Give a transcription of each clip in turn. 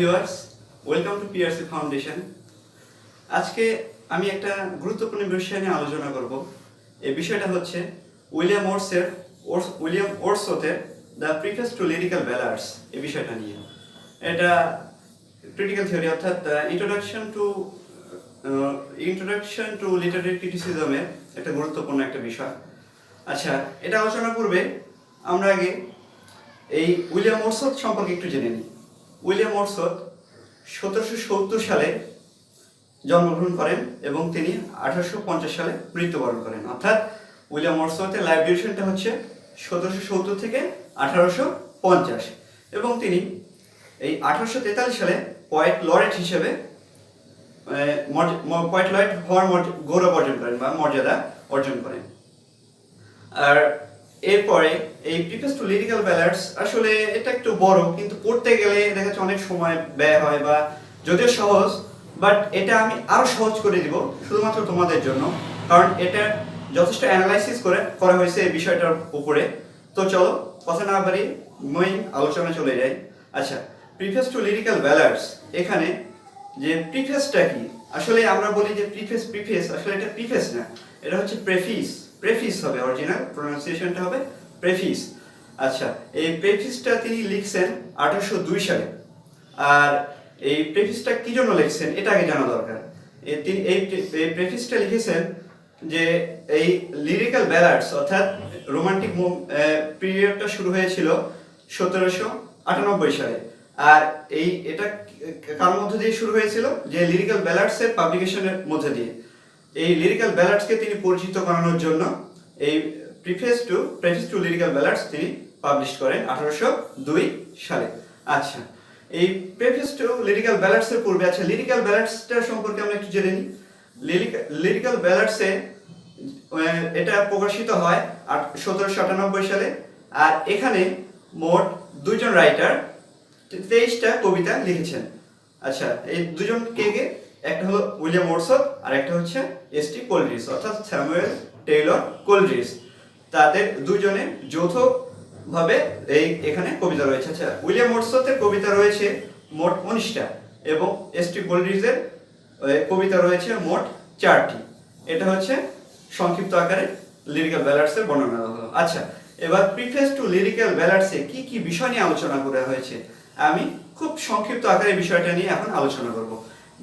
Viewers, welcome to PRC foundation. আজকে আমি একটা গুরুত্বপূর্ণ বিষয় নিয়ে আলোচনা করব। এই বিষয়টা হচ্ছে উইলিয়াম ওর্ডসওয়ার্থের the preface to lyrical ballads এই বিষয়টা নিয়ে। এটা ক্রিটিক্যাল থিওরি অর্থাৎ ইন্ট্রোডাকশন টু লিটারেরি ক্রিটিসিজমের একটা গুরুত্বপূর্ণ একটা বিষয়। আচ্ছা, এটা আলোচনার পূর্বে আমরা আগে এই উইলিয়াম ওর্ডসওয়ার্থ সম্পর্কে একটু জেনে নিই। উইলিয়াম ওর্ডসওয়ার্থ 1770 সালে জন্মগ্রহণ করেন এবং তিনি 1850 সালে মৃত্যুবরণ করেন। অর্থাৎ উইলিয়াম ওর্ডসওয়ার্থের লাইফ ডিউরেশনটা হচ্ছে 1770 থেকে 1850 এবং তিনি এই 1843 সালে পয়েট লরেট হিসেবে পয়েট লরেট হওয়ার গৌরব অর্জন করেন বা মর্যাদা অর্জন করেন। আর এরপরে এই প্রিফেস টু লিরিক্যাল ব্যালাডস আসলে এটা একটু বড়, কিন্তু পড়তে গেলে দেখা যাচ্ছে অনেক সময় ব্যয় হয়, বা যদিও সহজ, বাট এটা আমি আরো সহজ করে দিব শুধুমাত্র তোমাদের জন্য, কারণ এটা যথেষ্ট অ্যানালাইসিস করা হয়েছে এই বিষয়টার উপরে। তো চলো কথা না বাড়ি মেইন আলোচনা চলে যাই। আচ্ছা, প্রিফেস টু লিরিক্যাল ব্যালাডস, এখানে যে প্রিফেসটা কি, আসলে আমরা বলি যে প্রিফেস, আসলে এটা প্রিফেস না, এটা হচ্ছে প্রেফিস হবে, অরিজিনাল প্রোনাউন্সিয়েশনটা হবে প্রেফিস। আচ্ছা, এই প্রেফিসটা তিনি লিখছেন 1802 সালে। আর এই প্রেফিসটা কি জন্য লিখছেন এটা আগে জানা দরকার। তিনি এই প্রেফিসটা লিখেছেন যে এই লিরিক্যাল ব্যালাডস অর্থাৎ রোমান্টিক পিরিয়ডটা শুরু হয়েছিল 1798 সালে। আর এটা কার মধ্যে দিয়ে শুরু হয়েছিল, যে লিরিক্যাল ব্যালাডসের পাবলিকেশনের মধ্যে দিয়ে। এই লিরিক্যাল ব্যালাডসকে তিনি পরিচিত করানোর জন্য এই প্রিফেস টু লিরিক্যাল ব্যালাডস তিনি পাবলিশ করেন 1802 সালে। আচ্ছা, এই প্রিফেস টু লিরিক্যাল ব্যালাডসের পূর্বে, আচ্ছা লিরিক্যাল ব্যালাডসটা সম্পর্কে আমরা একটু জেনে নিই। লিরিক্যাল ব্যালাডসে এটা প্রকাশিত হয় 1798 সালে। আর এখানে মোট দুইজন রাইটার 23টা কবিতা লিখেছেন। আচ্ছা, এই দুজন কে? একটা হলো উইলিয়াম ওর্ডসওয়ার্থ আর একটা হচ্ছে এসটি কোলরিজ অর্থাৎ স্যামুয়েল টেইলর কোলরিজ। তাদের দুজনের যৌথভাবে এখানে কবিতা রয়েছে। আচ্ছা, উইলিয়াম ওর্ডসওয়ার্থের কবিতা রয়েছে মোট 19টা এবং এসটি কোলরিজের কবিতা রয়েছে মোট 4টি। এটা হচ্ছে সংক্ষিপ্ত আকারে লিরিক্যাল ব্যালাডসের বর্ণনা হলো। আচ্ছা, এবার প্রিফেস টু লিরিক্যাল ব্যালাডসে কি কি বিষয় নিয়ে আলোচনা করা হয়েছে, আমি খুব সংক্ষিপ্ত আকারে বিষয়টা নিয়ে এখন আলোচনা করব।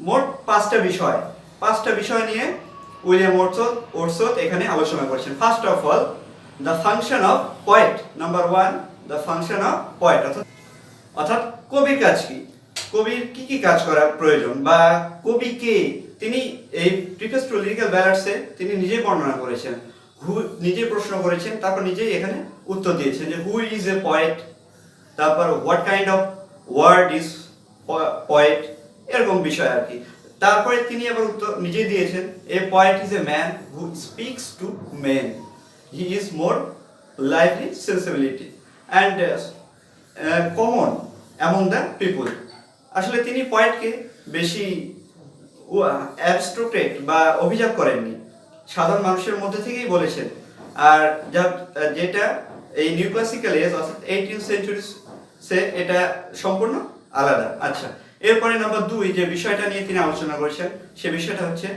মোট 5টা বিষয় নিয়ে উইলিয়াম ওর্ডসওয়ার্থ এখানে আলোচনা করেছেন। First of all, the function of poet. Number 1, the function of poet অর্থাৎ কবির কাজ কি, কবির কি কি কাজ করা প্রয়োজন, বা কবি কে। তিনি এই প্রিফেস টু লিরিক্যাল ব্যালাডসে তিনি নিজেই বর্ণনা করেছেন, নিজে প্রশ্ন করেছেন, তারপর নিজেই এখানে উত্তর দিয়েছেন যে হু ইজ এ পয়েট, তারপর what kind of word is poet, এরকম বিষয় আর কি। তারপরে তিনি আবার উত্তর নিজেই দিয়েছেন, a poet is a man who speaks to men, he is more lively sensibility and common among the people. আসলে তিনি পয়েটকে বেশি অ্যাবস্ট্রাক্ট বা অভিযোগ করেননি, সাধারণ মানুষের মধ্যে থেকেই বলেছেন। আর যেটা এই নিউ ক্লাসিক্যাল এজ অর্থাৎ 18th সেঞ্চুরি এটা সম্পূর্ণ আলাদা। আচ্ছা, এরপরে নাম্বার 2 যে বিষয়টা নিয়ে তিনি আলোচনা করেছেন, সে বিষয়টা হচ্ছে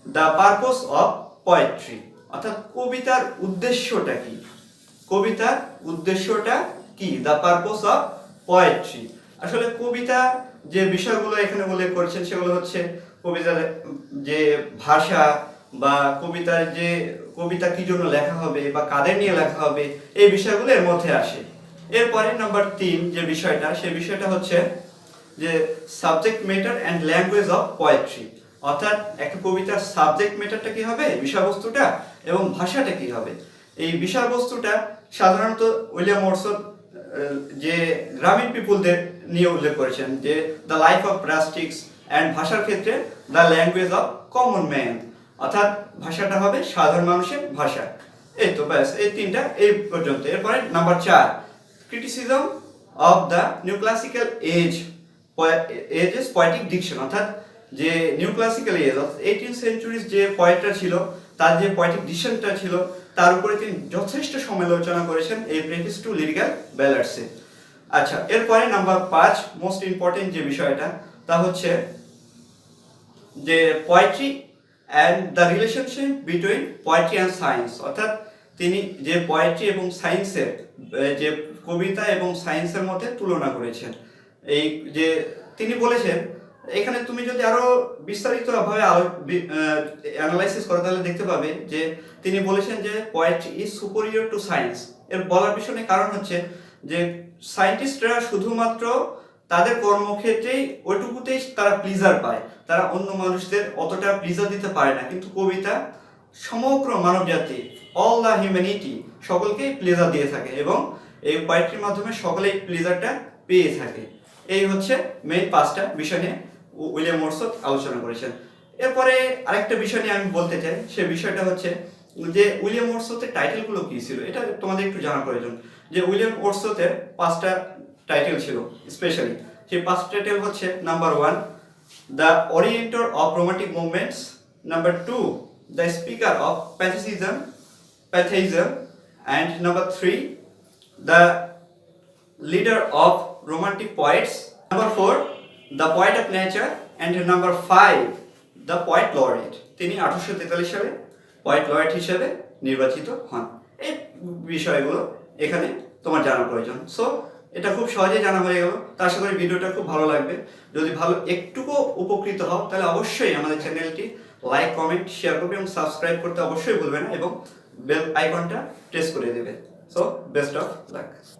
দ্য পারপোজ অফ পোয়েট্রি অর্থাৎ কবিতার উদ্দেশ্যটা কি, কবিতার উদ্দেশ্যটা কি, দ্য পারপোজ অফ পোয়েট্রি। আসলে কবিতা যে বিষয়গুলো এখানে উল্লেখ করেছেন সেগুলো হচ্ছে কবিতার যে ভাষা, বা কবিতা কি জন্য লেখা হবে বা কাদের নিয়ে লেখা হবে, এই বিষয়গুলো এর মধ্যে আসে। এরপরে নাম্বার 3 যে বিষয়টা, সেই বিষয়টা হচ্ছে যে subject matter and language of poetry অর্থাৎ একটা কবিতার সাবজেক্ট ম্যাটারটা কি হবে, বিষয়বস্তুটা, এবং ভাষাটা কি হবে। এই বিষয়বস্তুটা সাধারণত উইলিয়াম ওর্ডসওয়ার্থ যে গ্রামীণ পিপুলদের নিয়ে উল্লেখ করেছেন, যে দ্য লাইফ অফ রাস্টিক্স, অ্যান্ড ভাষার ক্ষেত্রে the language of common man অর্থাৎ ভাষাটা হবে সাধারণ মানুষের ভাষা। এই তো ব্যাস, এই 3টা এই পর্যন্ত। এরপরে number 4, criticism of the new classical ages poetic diction অর্থাৎ যে নিউ ক্লাসিক্যাল এজ অর্থাৎ 18th সেঞ্চুরির যে পয়েটরা ছিল তার যে পোয়েটিক ডিকশনটা ছিল তার উপরে তিনি যথেষ্ট সমালোচনা করেছেন এই প্রেফেস টু লিরিক্যাল ব্যালাডসে। আচ্ছা, এরপরে নাম্বার 5 মোস্ট ইম্পর্টেন্ট যে বিষয়টা তা হচ্ছে যে poetry and the relationship between poetry and science, অর্থাৎ তিনি যে পোয়েট্রি এবং সায়েন্সের যে কবিতা এবং সায়েন্সের মধ্যে তুলনা করেছেন। এই যে তিনি বলেছেন, এখানে তুমি যদি আরো বিস্তারিতভাবে অ্যানালাইসিস করো তাহলে দেখতে পাবে যে তিনি বলেছেন যে poetry is superior to science. এর বলার পিছনে কারণ হচ্ছে যে সায়েন্টিস্টরা শুধুমাত্র তাদের কর্মক্ষেত্রেই ওইটুকুতেই তারা প্লিজার পায়, তারা অন্য মানুষদের অতটা প্লিজার দিতে পারে না, কিন্তু কবিতা সমগ্র মানবজাতি, অল দ্য হিউম্যানিটি, সকলকেই প্লেজার দিয়ে থাকে এবং এই পোয়েট্রির মাধ্যমে সকলেই প্লেজারটা পেয়ে থাকে। এই হচ্ছে মেইন 5টা বিষয় নিয়ে উইলিয়াম ওয়ার্ডসওয়ার্থ আলোচনা করেছেন। এরপরে আরেকটা বিষয় নিয়ে আমি বলতে চাই, সে বিষয়টা হচ্ছে যে উইলিয়াম ওয়ার্ডসওয়ার্থের টাইটেলগুলো কি ছিল, এটা তোমাদের একটু জানার প্রয়োজন। যে উইলিয়াম ওয়ার্ডসওয়ার্থের 5টা টাইটেল ছিল স্পেশালি, সেই 5টা টাইটেল হচ্ছে number 1 the orienter of romantic movements, number 2 the speaker of patheism, and number 3 the leader of romantic poets, number 4 the poet of nature, and number 5 the poet laureate। তিনি 1843 সালে poet laureate হিসেবে নির্বাচিত হন। এই বিষয়গুলো এখানে তোমার জানা প্রয়োজন। সো এটা খুব সহজেই জানা হয়ে গেল। তার সাথে ভিডিওটা খুব ভালো লাগবে। যদি ভালো একটুকু উপকৃত হও তাহলে অবশ্যই আমাদের চ্যানেলটি লাইক, কমেন্ট, শেয়ার করবে এবং সাবস্ক্রাইব করতে অবশ্যই ভুলবে না এবং বেল আইকনটা প্রেস করে দেবে। So best of luck.